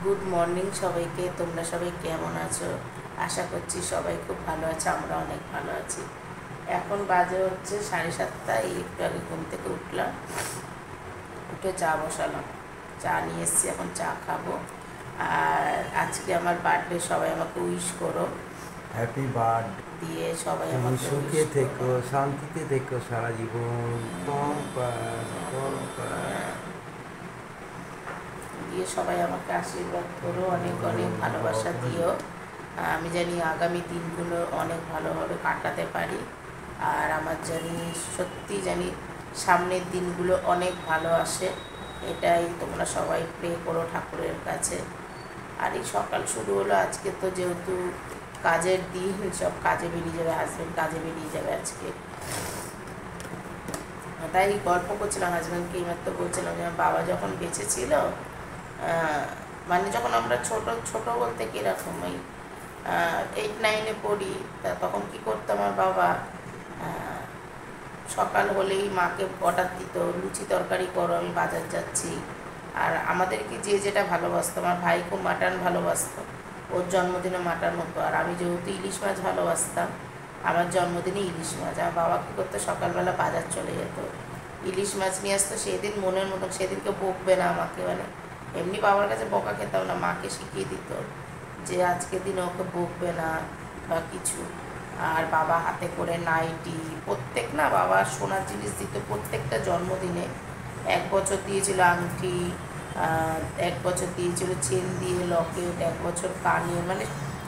Good morning সবাইকে। তোমরা সবাই কেমন আছো? আশা করছি সবাই খুব ভালো আছে, আমরা অনেক ভালো আছি। এখন বাজে হচ্ছে 7:30। একটু আগে ঘুম থেকে উঠলাম, উঠে চা বসালাম, চা নিয়ে এসেছি, এখন চা খাবো। আর আজকে আমার বার্থডে, সবাই আমাকে উইশ করো। Happy birthday. দিয়ে সবাই তুমি আমাকে সুখে উইশ থেকো, করো। শান্তিতে থেকো সারা জীবন। দিয়ে সবাই আমাকে আশীর্বাদ করো, অনেক অনেক ভালোবাসা দিও। আমি জানি আগামী দিনগুলো অনেক ভালোভাবে কাটাতে পারি। আর আমার জানি, সত্যি জানি সামনের দিনগুলো অনেক ভালো আসে। এটাই তোমরা সবাই প্রে করো ঠাকুরের কাছে। আর এই সকাল শুরু হলো আজকে, তো যেহেতু কাজের দিন, সব কাজে বেরিয়ে যাবে, হাজব্যান্ড কাজে বেরিয়ে যাবে আজকে। তাই গল্প করছিলাম হাজব্যান্ডকে, এইমাত্র বলছিলাম যে আমার বাবা যখন বেঁচে ছিল, মানে যখন আমরা ছোট ছোট বলতে কীরকম, ওই 8-9-এ পড়ি, তা তখন কী করতো আমার বাবা, সকাল হলেই মাকে অর্ডার দিত, লুচি তরকারি করো, আমি বাজার যাচ্ছি। আর আমাদেরকে যে যেটা ভালোবাসতো, আমার ভাই খুব মাটন ভালোবাসতো, ওর জন্মদিনে মাটন হতো। আর আমি যেহেতু ইলিশ মাছ ভালোবাসতাম, আমার জন্মদিনে ইলিশ মাছ। আমার বাবা কী করতো, সকালবেলা বাজার চলে যেত, ইলিশ মাছ নিয়ে আসতো। সেদিন মনের মতন, সেদিনকে বকবে না আমাকে, মানে এমনি বাবার কাছে বকা খেতাম না, মাকে শিখিয়ে দিত যে আজকের দিনে ওকে বকবে না বা কিছু। আর বাবা হাতে করে নাইটি, প্রত্যেক না বাবা সোনার জিনিস দিত প্রত্যেকটা জন্মদিনে। 1 বছর দিয়েছিল আংটি, 1 বছর দিয়েছিল চেন দিয়ে লকেট, 1 বছর কানে, মানে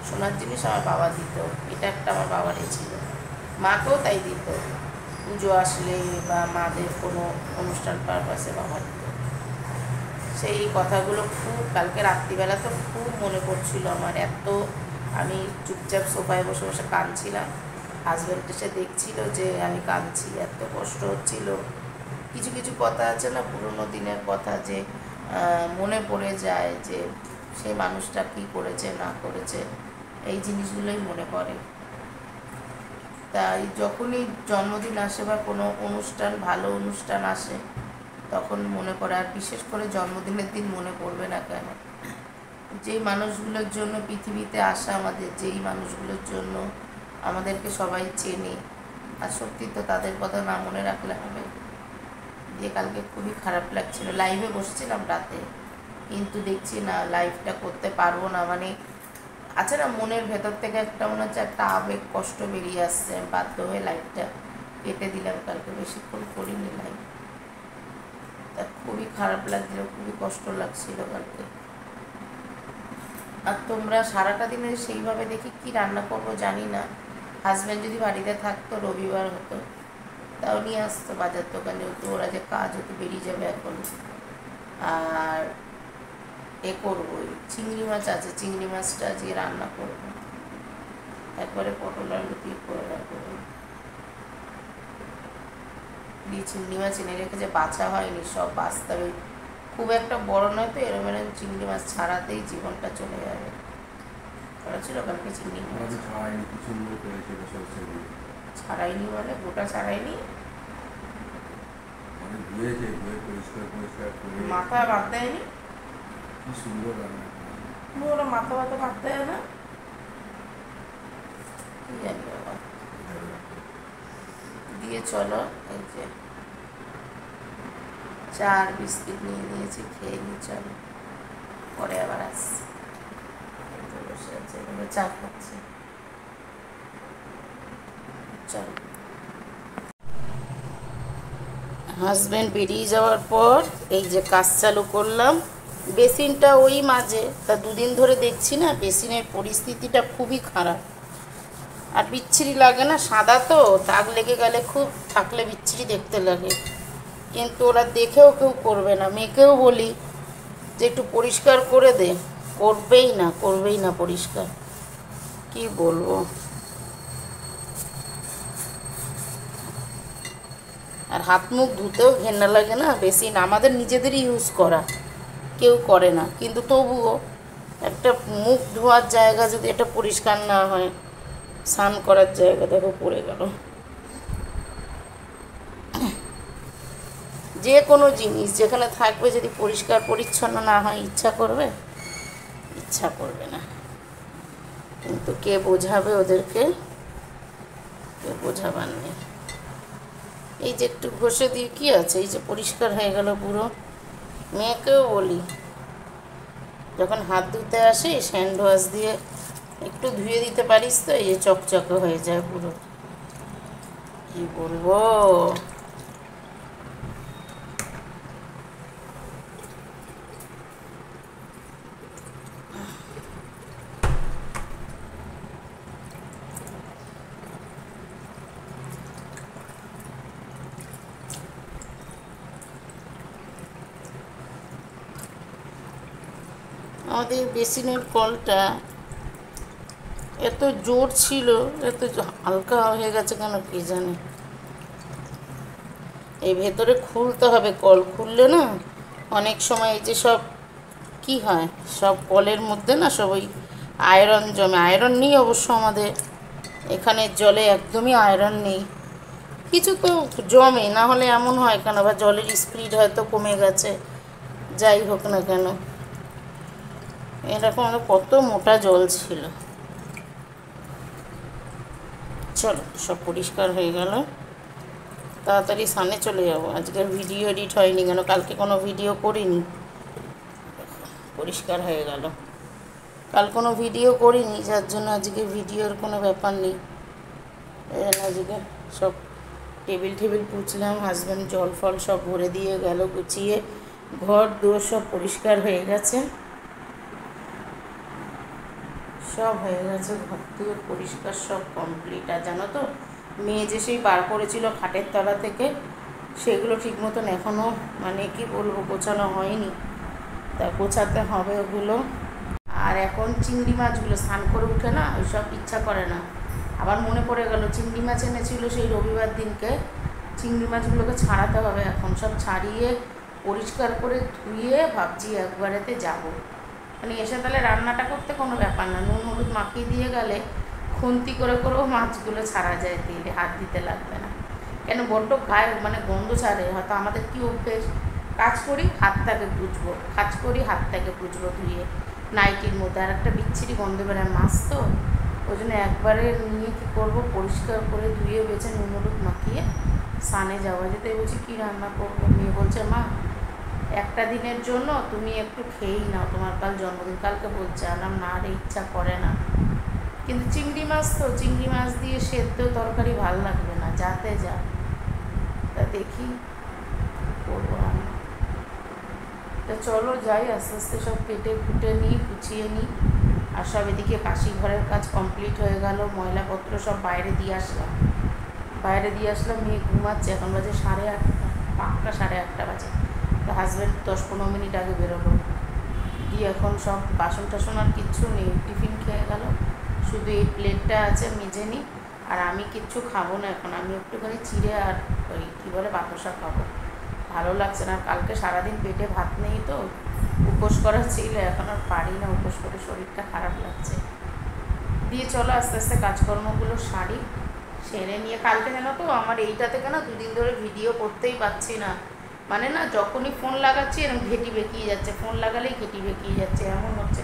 সোনার জিনিস আমার বাবা দিত। এটা একটা আমার বাবার ছিল। মাকেও তাই দিত, পুজো আসলে বা মাদের কোনো অনুষ্ঠান পারপাসে বাবা দিত। সেই কথাগুলো খুব, কালকে রাত্রিবেলা তো খুব মনে পড়ছিল আমার। এত আমি চুপচাপ সোফায় বসে বসে কাঁদছিলাম, হাজব্যান্ড এসে দেখছিল যে আমি কাঁদছি, এত কষ্ট হচ্ছিল। কিছু কিছু কথা আছে না, পুরোনো দিনের কথা, যে মনে পড়ে যায় যে সেই মানুষটা কী করেছে না করেছে, এই জিনিসগুলোই মনে পড়ে। তাই যখনই জন্মদিন আসে বা কোনো অনুষ্ঠান, ভালো অনুষ্ঠান আসে, তখন মনে পড়ে। আর বিশেষ করে জন্মদিনের দিন মনে পড়বে না কেন, যেই মানুষগুলোর জন্য পৃথিবীতে আসা আমাদের, যেই মানুষগুলোর জন্য আমাদেরকে সবাই চেনে, আর সত্যি তো তাদের কথা না মনে রাখলে হবে। দিয়ে কালকে খুবই খারাপ লাগছিল, লাইভে বসেছিলাম রাতে, কিন্তু দেখছি না লাইভটা করতে পারবো না। মানে আছে না মনের ভেতর থেকে একটা, মনে হচ্ছে একটা আবেগ, কষ্ট বেরিয়ে আসছে, বাধ্য হয়ে লাইভটা কেটে দিলাম। কালকে বেশিক্ষণ করিনি লাইভ, তা খুবই খারাপ লাগছিল, খুবই কষ্ট লাগছিল কালকে। আর তোমরা সারাটা দিনে সেইভাবে দেখি কি রান্না করবো জানি না। হাজব্যান্ড যদি বাড়িতে থাকতো, রবিবার হতো, তাও নিয়ে আসতো বাজার দোকানে, যেহেতু ওরা যে কাজ হতো বেরিয়ে যাবে এখন। আর করবো, ওই চিংড়ি মাছ আছে, চিংড়ি মাছটা আজকে রান্না করবো, একবারে পটল আলু দিয়ে করে রাখবো। দিয়ে চিংড়ি মাছ এনে রেখেছে, বাছা হয়নি, সব বাছতে হবে। খুব একটা বড় নয় তো, এরম এরম চিংড়ি মাছ ছাড়াতেই জীবনটা চলে যাবে। ওরা ছিল কালকে চিংড়ি মাছ ছাড়াইনি, মানে গোটা ছাড়াইনি, মাথা বাদ দেয়নি, ওরা মাথা বাদ দেয় না, কি জানি বাবা। দিয়ে চলো, এই যে চা আর বিস্কিট নিয়ে নিয়েছি, খেয়ে নি, চলো পরে আবার আসছি। বসে আছে, চা খাচ্ছি, চলো। হাজব্যান্ড বেরিয়ে যাওয়ার পর এই যে কাজ চালু করলাম। বেসিনটা ওই মাঝে, তা 2 দিন ধরে দেখছি না বেসিনের পরিস্থিতিটা খুবই খারাপ। আর বিচ্ছিরি লাগে না, সাদা তো, দাগ লেগে গেলে খুব, থাকলে বিচ্ছিরি দেখতে লাগে। কিন্তু ওরা দেখেও কেউ করবে না। মেয়েকেও বলি যে একটু পরিষ্কার করে দে, করবেই না পরিষ্কার, কি বলবো। আর হাত মুখ ধুতেও ঘেন্না লাগে না, বেসিন আমাদের নিজেদেরই ইউজ করা, কেউ করে না, কিন্তু তবুও একটা মুখ ধোয়ার জায়গা যদি এটা পরিষ্কার না হয়, স্নান করার জায়গা দেখো পড়ে গেল। যে কোনো জিনিস যেখানে থাকবে যদি পরিষ্কার পরিচ্ছন্ন না হয়, ইচ্ছা করবে? ইচ্ছা করবে না। কিন্তু কে বোঝাবে ওদেরকে? কেউ বোঝাবার নেই। এই যে একটু ঘষে দিয়ে কি আছে, এই যে পরিষ্কার হয়ে গেল পুরো। মেয়েকেও বলি যখন হাত ধুতে আসে হ্যান্ড ওয়াশ দিয়ে একটু ধুয়ে দিতে পারিস তো, এই যে চকচকে হয়ে যায় পুরো। কি বলবো, আমাদের বেসিনের কলটা এত জোর ছিল, এত হালকা হয়ে গেছে কেন কি জানি। এই ভেতরে খুলতে হবে, কল খুললে না অনেক সময় এই যে সব কি হয়, সব কলের মধ্যে না সব ওই আয়রন জমে। আয়রন নেই অবশ্য আমাদের এখানে জলে, একদমই আয়রন নেই। কিছু তো জমে, না হলে এমন হয় কেন, বা জলের স্পিড হয়তো কমে গেছে, যাই হোক না কেন। এরকম কত মোটা জল ছিল। চলো সব পরিষ্কার হয়ে গেল, তাড়াতাড়ি সামনে চলে যাব। আজকের ভিডিও এডিট হয়নি কেন, কালকে কোনো ভিডিও করিনি। পরিষ্কার হয়ে গেল, কাল কোনো ভিডিও করিনি, যার জন্য আজকে ভিডিওর কোনো ব্যাপার নেই। আজকে সব টেবিল পুছলাম, হাজব্যান্ড জল ফল সব ভরে দিয়ে গেল গুছিয়ে। ঘর দুয়ার সব পরিষ্কার হয়ে গেছে, সব হয়ে গেছে, ঘর দুয়ার পরিষ্কার সব কমপ্লিট। আর জানো তো, মেয়ে যে সেই বার করেছিল খাটের তলা থেকে, সেগুলো ঠিক মতন এখনও মানে কি বলবো গোছানো হয়নি, তা গোছাতে হবে ওগুলো। আর এখন চিংড়ি মাছগুলো স্নান করে উঠে না ওইসব ইচ্ছা করে না। আবার মনে পড়ে গেল চিংড়ি মাছ এনেছিল সেই রবিবার দিনকে, চিংড়ি মাছগুলোকে ছাড়াতে হবে। এখন সব ছাড়িয়ে পরিষ্কার করে ধুয়ে ভাবছি একবারেতে যাব। মানে এসে তাহলে রান্নাটা করতে কোনো ব্যাপার না, নুন হলুদ মাখিয়ে দিয়ে গেলে খুন্তি করে করেও মাছগুলো ছাড়া যায়, দিলে হাত দিতে লাগবে না। কেন বড্ড গায়ে মানে গন্ধ ছাড়ে। হয়তো আমাদের কী অভ্যেস, কাজ করি হাতটাকে বুঝবো, কাজ করি হাতটাকে বুঝবো ধুয়ে নাইটির মধ্যে, আর একটা বিচ্ছিরি গন্ধ বেরোয় মাছ তো। ওই জন্য একবারে নিয়ে কী করবো, পরিষ্কার করে ধুয়ে বেছে নুন হলুদ মাখিয়ে স্নানে যাওয়া যেতে। বলছি কী রান্না করবো, মেয়ে বলছে মা একটা দিনের জন্য তুমি একটু খেয়েই নাও, তোমার কাল জন্মদিন। কালকে বলছে, আলাম না রে ইচ্ছা করে না, কিন্তু চিংড়ি মাছ তো, চিংড়ি মাছ দিয়ে সেদ্ধ তরকারি ভালো লাগবে না, যাতে যা। তা দেখি করবো রান্না। তা চলো যাই, আস্তে আস্তে সব কেটে কুটে নিই, গুছিয়ে নিই। আর সব এদিকে কাশি ঘরের কাজ কমপ্লিট হয়ে গেল, ময়লাপত্র সব বাইরে দিয়ে আসলাম। মেয়ে ঘুমাচ্ছে, এখন বাজে 8:30, পাক্কা 8:30 বাজে। তো হাজব্যান্ড 10-15 মিনিট আগে বেরোলো, দিয়ে এখন সব বাসন টাসন আর কিচ্ছু নেই, টিফিন খেয়ে গেল। শুধু এই প্লেটটা আছে মেজে নিই। আর আমি কিচ্ছু খাবো না এখন, আমি একটুখানি চিড়ে আর ওই কী বলে বাতাসা খাবো, ভালো লাগছে না। কালকে সারাদিন পেটে ভাত নেই তো, উপোস করা ছিল, এখন আর পারি না উপোস করে, শরীরটা খারাপ লাগছে। দিয়ে চলো আস্তে আস্তে কাজকর্মগুলো সারি, সেরে নিয়ে। কালকে জানো তো আমার এইটা থেকে না 2 দিন ধরে ভিডিও করতেই পারছি না, মানে না যখনই ফোন লাগাচ্ছি এরকম ঘেঁটি বেঁকিয়ে যাচ্ছে, ফোন লাগালেই ঘেঁটি বেঁকিয়ে যাচ্ছে, এমন হচ্ছে।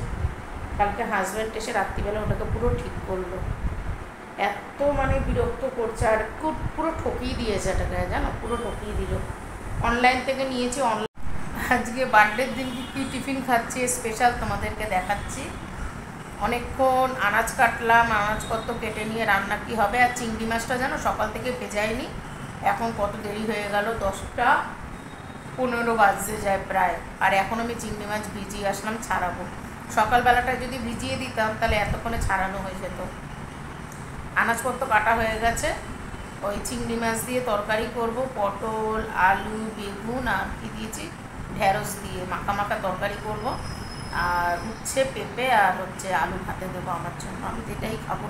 কালকে হাজব্যান্ড এসে রাত্রিবেলা ওটাকে পুরো ঠিক করলো, এত মানে বিরক্ত করছে। আর পুরো ঠকিয়ে দিয়েছে এটাকে, জানো পুরো ঠকিয়ে দিল। অনলাইন থেকে নিয়েছি, আজকে বার্থডের দিন কী টিফিন খাচ্ছি স্পেশাল তোমাদেরকে দেখাচ্ছি। অনেকক্ষণ আনাজ কাটলাম, আনাজপত্র কেটে নিয়ে রান্না কী হবে। আর চিংড়ি মাছটা জানো সকাল থেকে ভেজাইনি, এখন কত দেরি হয়ে গেল, 10টা 15 বাজতে যায় প্রায়। আর এখন আমি চিংড়ি মাছ ভিজিয়ে আসলাম ছাড়াবো। সকালবেলাটা যদি ভিজিয়ে দিতাম তাহলে এতক্ষণে ছাড়ানো হয়ে যেত। আনাজপত্র কাটা হয়ে গেছে, ওই চিংড়ি মাছ দিয়ে তরকারি করব, পটল আলু বেগুন আর কি দিয়েছি ঢেঁড়স দিয়ে মাখা তরকারি করব। আর উচ্ছে পেঁপে আর আলু ভাতে দেবো আমার জন্য, আমি তো এটাই খাবো।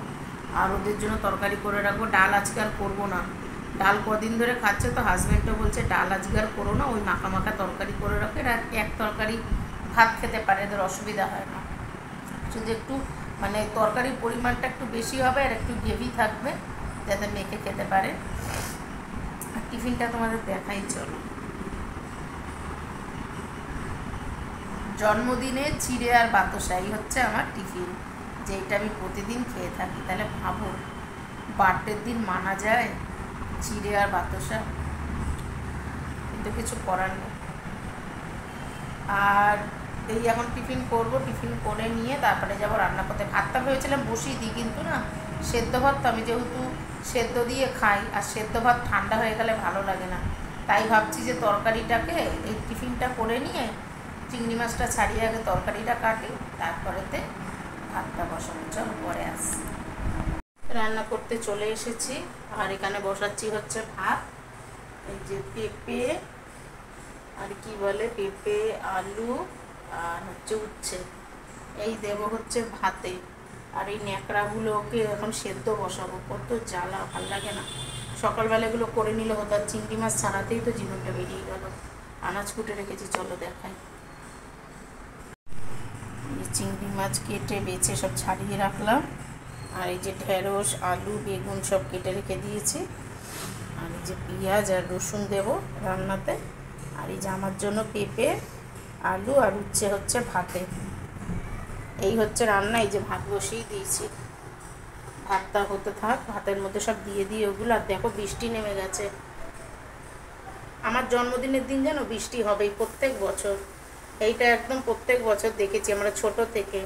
আর ওদের জন্য তরকারি করে রাখবো। ডাল আজকে আর করবো না, ডাল কদিন ধরে খাচ্ছে তো হাজব্যান্ডও বলছে ডাল আজকে আর করো না, ওই মাখা তরকারি করে রাখো, এরা এক তরকারি ভাত খেতে পারে, এদের অসুবিধা হয় না। শুধু একটু মানে তরকারির পরিমাণটা একটু বেশি হবে আর একটু গ্রেভি থাকবে, যাতে মেখে খেতে পারে। টিফিনটা তোমাদের দেখাই, চলো। জন্মদিনে চিড়ে আর বাতাসা এই হচ্ছে আমার টিফিন, যেটা আমি প্রতিদিন খেয়ে থাকি। তাহলে ভাবো বার্থডের দিন মানা যায় চিড়ে আর বাতাসা, কিন্তু কিছু করার নেই। আর এই এখন টিফিন করব, টিফিন করে নিয়ে তারপরে যাব রান্না করতে। ভাতটা ভেবেছিলাম বসিয়ে দিই, কিন্তু না, সেদ্ধ ভাত তো আমি যেহেতু সেদ্ধ দিয়ে খাই, আর সেদ্ধ ভাত ঠান্ডা হয়ে গেলে ভালো লাগে না, তাই ভাবছি যে তরকারিটাকে এই টিফিনটা করে নিয়ে চিংড়ি মাছটা ছাড়িয়ে আগে তরকারিটা কাটি, তারপরেতে ভাতটা বসানো। চল পরে আসি। রান্না করতে চলে এসেছি, আর এখানে বসাচ্ছি হচ্ছে ভাত। এই যে পেঁপে আর কি বলে, পেঁপে আলু আর হচ্ছে উচ্ছে, এই দেব হচ্ছে ভাতে। আর এই ন্যাকড়াগুলোকে এখন সেদ্ধ বসাবো, কত জ্বালা, ভাল লাগে না। সকালবেলা এগুলো করে নিলে হতো, আর চিংড়ি মাছ ছাড়াতেই তো জীবনটা বেরিয়ে গেল। আনাজ কুটে রেখেছি, চলো দেখাই। এই চিংড়ি মাছ কেটে বেছে সব ছাড়িয়ে রাখলাম, আর এই যে ঢেঁড়স আলু বেগুন সব কেটে রেখে দিয়েছি, আর এই যে পেঁয়াজ আর রসুন দেব রান্নাতে, আর এই যে আমার জন্য পেঁপে আলু আর উচ্ছে হচ্ছে ভাতে। এই হচ্ছে রান্না। এই যে ভাত বসিয়ে দিয়েছি, ভাতটা হতে থাক, ভাতের মধ্যে সব দিয়ে দিয়ে ওগুলো। আর দেখো বৃষ্টি নেমে গেছে। আমার জন্মদিনের দিন যেন বৃষ্টি হবেই প্রত্যেক বছর, এইটা একদম প্রত্যেক বছর দেখেছি আমরা ছোট থেকে।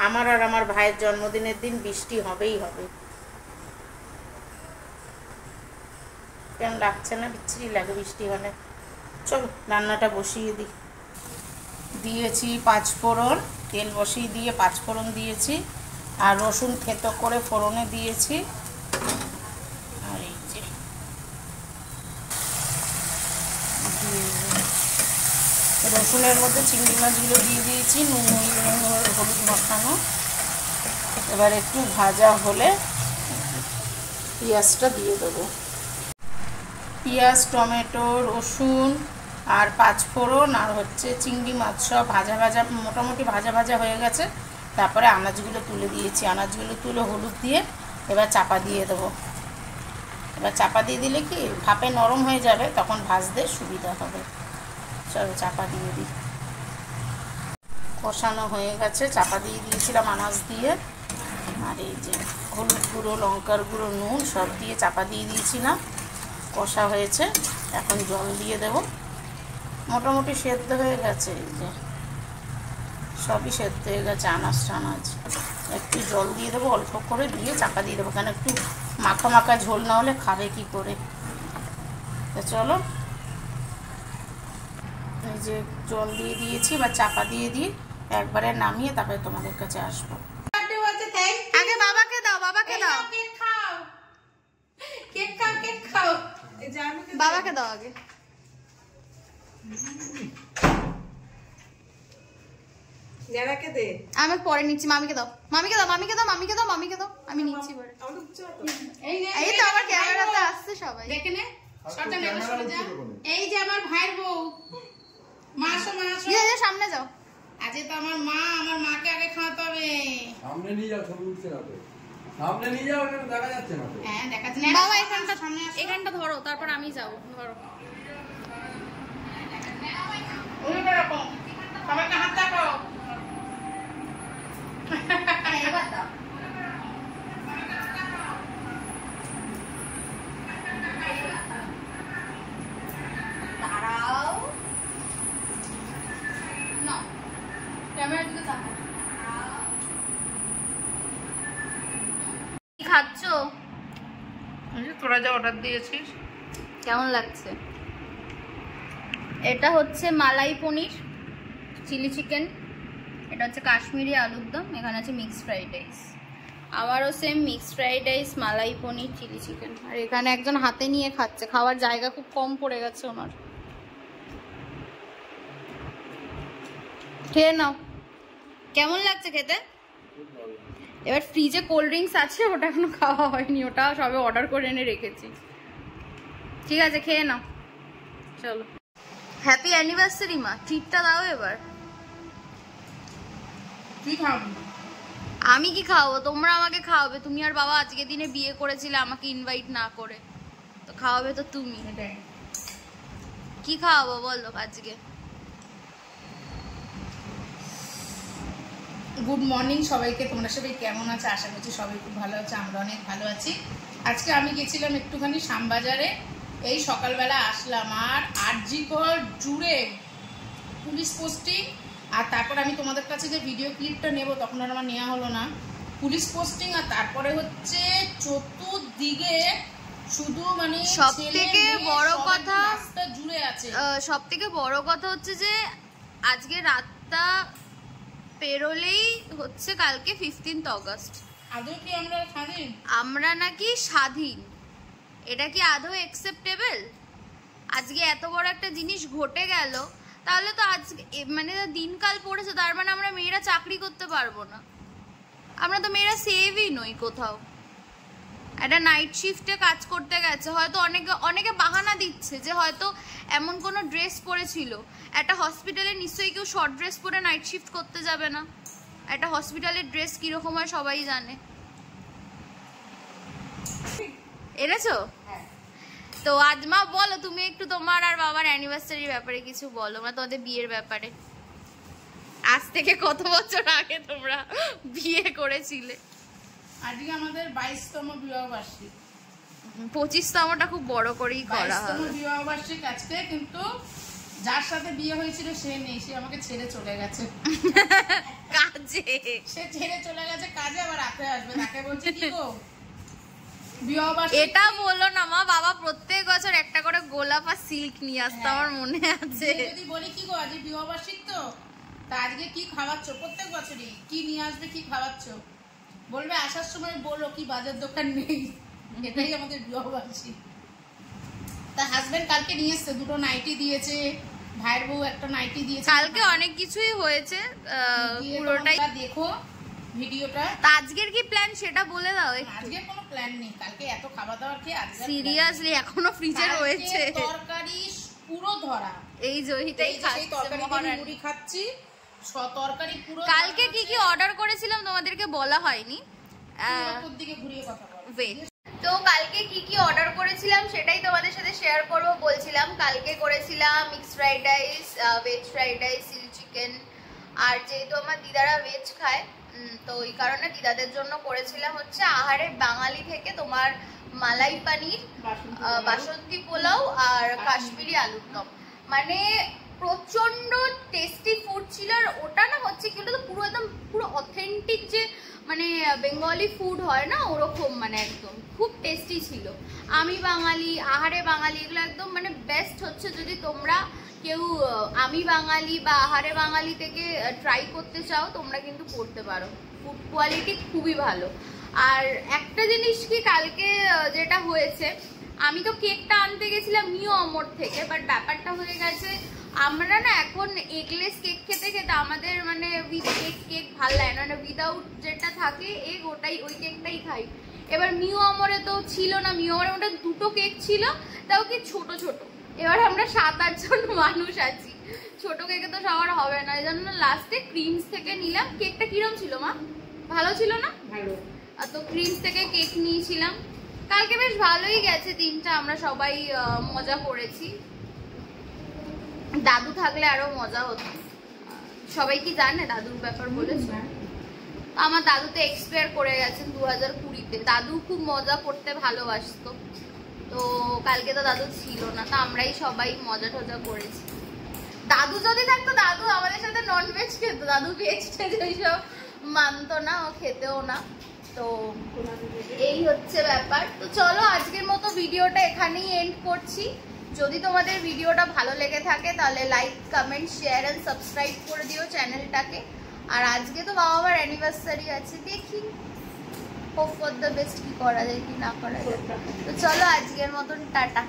আমার আর আমার ভাইয়ের জন্মদিনের দিন বৃষ্টি হবেই হবে। কেমন লাগছে না? বিচ্ছিরি লাগে বৃষ্টি হলে। চলো রান্নাটা বসিয়ে দিই। দিয়েছি 5 ফোড়ন, তেল বসিয়ে দিয়ে 5 ফোড়ন দিয়েছি, আর রসুন থেতো করে ফোড়নে দিয়েছি। আর এই যে রসুনের মধ্যে চিংড়ি মাছগুলো দিয়ে দিয়েছি, নুন হলুদ মাখানো। এবার একটু ভাজা হলে পেঁয়াজটা দিয়ে দেবো। পেঁয়াজ টমেটো রসুন আর 5 ফোড়ন আর হচ্ছে চিংড়ি মাছ সব ভাজা ভাজা, মোটামুটি ভাজা ভাজা হয়ে গেছে। তারপরে আনাজগুলো তুলে দিয়েছি, আনাজগুলো তুলে হলুদ দিয়ে এবার চাপা দিয়ে দেবো। এবার চাপা দিয়ে দিলে কি ভাপে নরম হয়ে যাবে, তখন ভাজতে সুবিধা হবে। চলো চাপা দিয়ে দিই। কষানো হয়ে গেছে, চাপা দিয়ে দিয়েছিলাম আনাজ দিয়ে। আর এই যে হলুদ গুঁড়ো লঙ্কার গুঁড়ো নুন সব দিয়ে চাপা দিয়ে দিয়েছিলাম, কষা হয়েছে। এখন জল দিয়ে দেব। মোটামুটি সেদ্ধ হয়ে গেছে, এই যে সবই সেদ্ধ হয়ে গেছে আনাজ টানাজ। একটু জল দিয়ে দেবো অল্প করে, দিয়ে চাপা দিয়ে দেবো, কেন একটু মাখা মাখা ঝোল না হলে খাবে কি করে। তো চলো, এই যে জল দিয়ে দিয়েছি, বা চাপা দিয়ে দিই, একবারে নামিয়ে তারপরে তোমাদের কাছে আসবো। আগে বাবাকে দাও, বাবাকে দাও, কেক খাও, কেক খাও, কেক খাও। বাবাকে দাও আগে। আমি পরে নিচ্ছি, মামিকে দাও, মামিকে দাও, মামিকে দাও, মামিকে দাও, মামিকে দাও, আমি নিচ্ছি পরে। এই তো আমার ক্যামেরাতে আসছে সবাই, দেখে নে। এই যে আমার ভাইয়ের বউ, মাসো মাসো, সামনে যাও। আজকে তো আমার মা, আমার মাকে আগে খাওয়াতে হবে। সামনে নিয়ে যাও, ছবি উঠছে না তো। সামনে নিয়ে যাও, এখানে দেখা যাচ্ছে না তো। হ্যাঁ দেখাচ্ছি না বাবা, এখানটা সামনে, এখানটা ধরো, তারপর আমি যাবো। ধরো ওই রকম সবাইকে হাত দেখো। এবার দাও। দাঁড়াও না, ক্যামেরার দিকে তাকাও। কি খাচ্ছো? তোরা যা অর্ডার দিয়েছিস কেমন লাগছে? এটা হচ্ছে মালাই পনির চিলি চিকেন, এটা হচ্ছে কাশ্মীরি আলুর দম, এখানে আছে মিক্সড ফ্রাইড রাইস। আবারও সেম মিক্সড ফ্রাইড রাইস মালাই পনির চিলি চিকেন। আর এখানে একজন হাতে নিয়ে খাচ্ছে, খাওয়ার জায়গা খুব কম পড়ে গেছে ওনার। খেয়ে নাও, কেমন লাগছে খেতে? এবার ফ্রিজে কোল্ড ড্রিঙ্কস আছে, ওটা এখনো খাওয়া হয়নি, ওটা সবে অর্ডার করে এনে রেখেছি। ঠিক আছে খেয়ে নাও, চলো। হ্যাপি অ্যানিভার্সারি মা, ট্রিটটা দাও এবার। কি খাবি? আমি কি খাওয়াবো? তোমরা আমাকে খাওয়াবে। তুমি আর বাবা আজকে দিনে বিয়ে করেছিলে আমাকে ইনভাইট না করে, তো খাওয়াবে তো তুমি। কি খাওয়াবো বলো আজকে? গুড মর্নিং সবাইকে। তোমরা সবাই কেমন আছো? আশা করছি সবাই খুব ভালো আছে, আমরা অনেক ভালো আছি। আজকে আমি গেছিলাম একটুখানি শ্যামবাজারে, এই সকালবেলা আসলাম। আর আরজিকর জুড়ে পুলিশ পোস্টিং, আর তারপর আমি তোমাদের কাছে যে ভিডিও ক্লিপটা নেব তখন আর আমার নেওয়া হলো না। পুলিশ পোস্টিং, আর তারপরে হচ্ছে চতুর্দিকে শুধু মানে সবথেকে বড় কথা জুড়ে আছে। সবথেকে বড় কথা হচ্ছে যে আজকে রাতটা পেরোলেই হচ্ছে কালকে 15 অগস্ট। আদৌ কি আমরা স্বাধীন? আমরা নাকি স্বাধীন, এটা কি আদৌ অ্যাকসেপ্টেবল? আজকে এত বড় একটা জিনিস ঘটে গেল, তাহলে তো আজকে মানে দিনকাল পড়েছে, তার মানে আমরা মেয়েরা চাকরি করতে পারবো না? আমরা তো মেয়েরা সেভই নই কোথাও। একটা নাইট শিফটে কাজ করতে গেছে, হয়তো অনেকে বাহানা দিচ্ছে যে হয়তো এমন কোনো ড্রেস পরেছিল। একটা হসপিটালে নিশ্চয়ই কেউ শর্ট ড্রেস পরে নাইট শিফট করতে যাবে না। একটা হসপিটালের ড্রেস কিরকম হয় সবাই জানে, এনেছো? তো আজ মা বলো, তুমি একটু তোমার আর বাবার অ্যানিভার্সারির ব্যাপারে কিছু বলো, মানে তোমাদের বিয়ের ব্যাপারে। আজ থেকে কত বছর আগে তোমরা বিয়ে করেছিলে? আজকে আমাদের 22তম বিবাহবার্ষিকী। 25তমটা খুব বড় করেই করা হবে। 22তম বিবাহবার্ষিকী আজকে, কিন্তু যার সাথে বিয়ে হয়েছিল সে নেই, সে আমাকে ছেড়ে চলে গেছে কাজে। সে ছেড়ে চলে গেছে কাজে, আবার রাতে আসবে। তাকে বলছি কি গো এটা বলো না মা, বাবা প্রত্যেক বছর একটা করে গোলাপ আর সিল্ক নিয়ে আসতো, আমার মনে আছে। যদি বলি কি গো আজকে বিবাহবার্ষিকী তো, তা আজকে কি খাওয়াচ্ছ? প্রত্যেক বছরই কি নিয়ে আসবে, কি খাওয়াচ্ছ? বলবে আসার সময় বলো কি বাজার দোকান নেই। এটাই আমাদের বিবাহবার্ষিকী। তা হাজবেন্ড কালকে নিয়ে এসছে, দুটো নাইটি দিয়েছে, ভাইয়ের বউ একটা নাইটি দিয়েছে। কালকে অনেক কিছুই হয়েছে, পুরোটাই দেখো ভিডিওটা। তা আজকের কি প্ল্যান সেটা বলে দাও। আজকে কোনো প্ল্যান নেই, কালকে এত খাওয়া দাওয়ার খেয়ে আজকে সিরিয়াসলি এখনো ফ্রিজে রয়েছে তরকারি পুরো ধরা। এই জহিটাই খাচ্ছি, তরকারি দিয়ে মুড়ি খাচ্ছি, তরকারি পুরো। কালকে কি কি অর্ডার করেছিলাম তোমাদেরকে বলা হয়নি, দিকে ঘুরিয়ে কথা বল। তো কালকে কি কি অর্ডার করেছিলাম সেটাই তোমাদের সাথে শেয়ার করব বলছিলাম। কালকে করেছিলাম mixed fried rice, veg fried rice, chilli chicken. আর যেহেতু আমার দিদারা ভেজ খায়, তো ওই কারণে দিদাদের জন্য করেছিলাম হচ্ছে আহারে বাঙালি থেকে তোমার মালাই পানির, বাসন্তী পোলাও আর কাশ্মীরি আলুর দম। মানে প্রচন্ড টেস্টি ফুড ছিল। আর ওটা না হচ্ছে কি, ওটা তো পুরো একদম পুরো অথেন্টিক যে মানে বেঙ্গলি ফুড হয় না, ওরকম মানে একদম খুব টেস্টি ছিল। আমি বাঙালি, আহারে বাঙালি, এগুলো একদম মানে বেস্ট হচ্ছে। যদি তোমরা কেউ আমি বাঙালি বা আহারে বাঙালি থেকে ট্রাই করতে চাও, তোমরা কিন্তু করতে পারো। ফুড কোয়ালিটি খুবই ভালো। আর একটা জিনিস কি, কালকে যেটা হয়েছে, আমি তো কেকটা আনতে গেছিলাম নিউ অমর থেকে, বাট ব্যাপারটা হয়ে গেছে আমরা না এখন এগলেস কেক খেতে খেতে আমাদের মানে উইথ কেক ভালো লাগে না, মানে উইদাউট যেটা থাকে এগ, ওটাই ওই কেকটাই খাই। এবার মিউ আমরে তো ছিল না, মিউ আমরে ওটা দুটো কেক ছিল, তাও কি ছোট ছোট। এবার আমরা 7-8 জন মানুষ আছি, ছোট কেকে তো সবার হবে না, এই জন্য লাস্টে ক্রিমস থেকে নিলাম। কেকটা কিরম ছিল মা? ভালো ছিল না? ভালো। তো ক্রিমস থেকে কেক নিয়েছিলাম। কালকে বেশ ভালোই গেছে দিনটা, আমরা সবাই মজা করেছি। দাদু থাকলে আরো মজা হতো। সবাই কি জানে দাদুর ব্যাপার বলেছে? আমার দাদু তো এক্সপায়ার করে গেছেন 2020-তে। দাদু খুব মজা করতে ভালোবাসতো, তো কালকে তো দাদু ছিল না, তো আমরাই সবাই মজা টজা করেছি। দাদু যদি থাকতো, দাদু আমাদের সাথে ননভেজ খেত, দাদু ভেজ টেজ এইসব মানতো না, ও খেতেও না। তো এই হচ্ছে ব্যাপার। তো চলো আজকের মতো ভিডিওটা এখানেই এন্ড করছি। যদি তোমাদের ভিডিওটা ভালো লেগে থাকে তাহলে like, comment, share and subscribe করে দিও চ্যানেলটাকে। আর আজকে তো বাবা মার অ্যানিভার্সারি আছে, দেখি হোপ ফর দ্য বেস্ট কি করা যায় কি না করা যায়। তো চলো আজকের মতন টাটা।